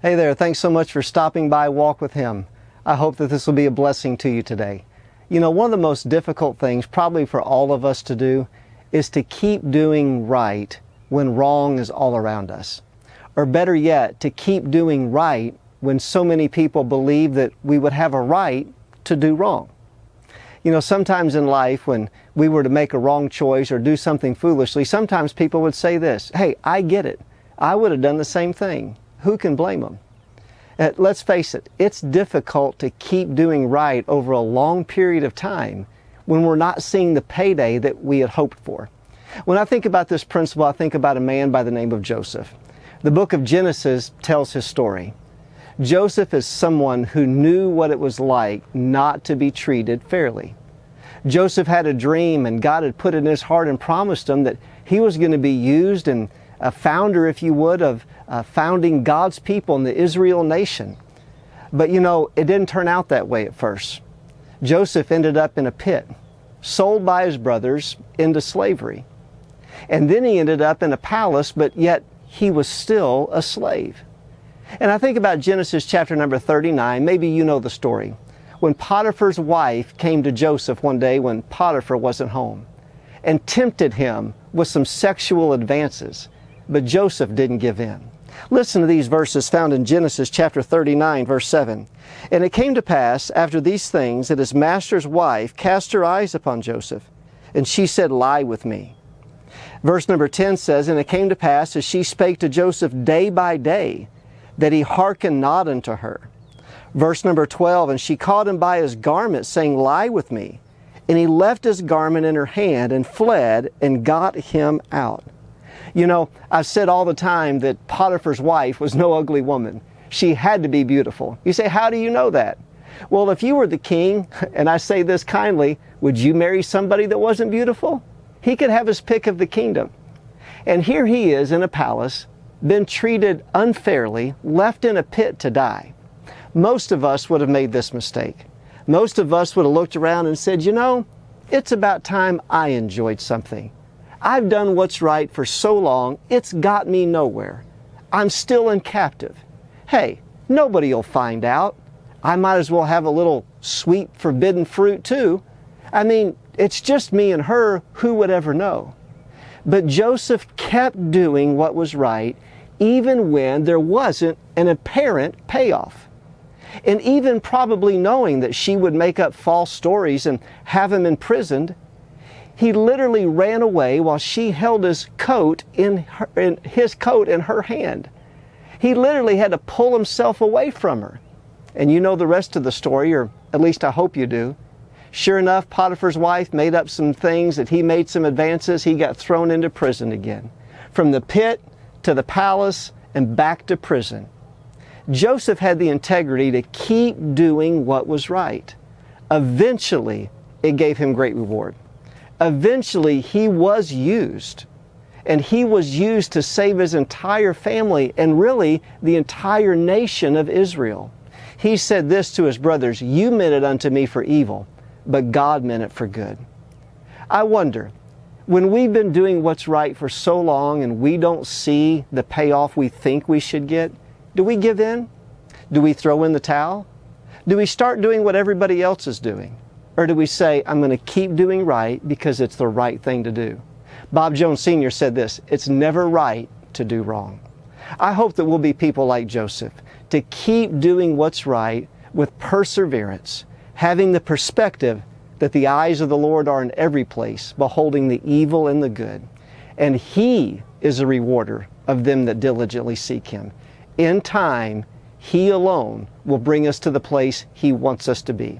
Hey there, thanks so much for stopping by Walk with Him. I hope that this will be a blessing to you today. You know, one of the most difficult things probably for all of us to do is to keep doing right when wrong is all around us. Or better yet, to keep doing right when so many people believe that we would have a right to do wrong. You know, sometimes in life when we were to make a wrong choice or do something foolishly, sometimes people would say this, "Hey, I get it. I would have done the same thing. Who can blame them?" Let's face it, it's difficult to keep doing right over a long period of time when we're not seeing the payday that we had hoped for. When I think about this principle, I think about a man by the name of Joseph. The book of Genesis tells his story. Joseph is someone who knew what it was like not to be treated fairly. Joseph had a dream, and God had put it in his heart and promised him that he was going to be used and a founder, if you would, of founding God's people in the Israel nation. But you know, it didn't turn out that way at first. Joseph ended up in a pit, sold by his brothers into slavery. And then he ended up in a palace, but yet he was still a slave. And I think about Genesis chapter number 39, maybe you know the story. When Potiphar's wife came to Joseph one day when Potiphar wasn't home and tempted him with some sexual advances. But Joseph didn't give in. Listen to these verses found in Genesis chapter 39, verse 7. "And it came to pass after these things that his master's wife cast her eyes upon Joseph, and she said, 'Lie with me.' Verse number 10 says, "And it came to pass as she spake to Joseph day by day, that he hearkened not unto her." Verse number 12, "And she caught him by his garment, saying, 'Lie with me.' And he left his garment in her hand and fled and got him out." You know, I've said all the time that Potiphar's wife was no ugly woman. She had to be beautiful. You say, how do you know that? Well, if you were the king, and I say this kindly, would you marry somebody that wasn't beautiful? He could have his pick of the kingdom. And here he is in a palace, been treated unfairly, left in a pit to die. Most of us would have made this mistake. Most of us would have looked around and said, you know, it's about time I enjoyed something. I've done what's right for so long, it's got me nowhere. I'm still in captive. Hey, nobody will find out. I might as well have a little sweet forbidden fruit too. I mean, it's just me and her, who would ever know? But Joseph kept doing what was right, even when there wasn't an apparent payoff. And even probably knowing that she would make up false stories and have him imprisoned, he literally ran away while she held his coat in her hand. He literally had to pull himself away from her. And you know the rest of the story, or at least I hope you do. Sure enough, Potiphar's wife made up some things that he made some advances. He got thrown into prison again. From the pit to the palace and back to prison. Joseph had the integrity to keep doing what was right. Eventually, it gave him great reward. Eventually, he was used, and he was used to save his entire family and really the entire nation of Israel. He said this to his brothers, "You meant it unto me for evil, but God meant it for good." I wonder, when we've been doing what's right for so long and we don't see the payoff we think we should get, do we give in? Do we throw in the towel? Do we start doing what everybody else is doing? Or do we say, I'm going to keep doing right because it's the right thing to do? Bob Jones Sr. said this, "It's never right to do wrong." I hope that we'll be people like Joseph, to keep doing what's right with perseverance, having the perspective that the eyes of the Lord are in every place, beholding the evil and the good. And He is a rewarder of them that diligently seek Him. In time, He alone will bring us to the place He wants us to be.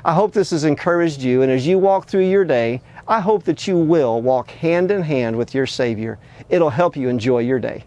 I hope this has encouraged you, and as you walk through your day, I hope that you will walk hand in hand with your Savior. It'll help you enjoy your day.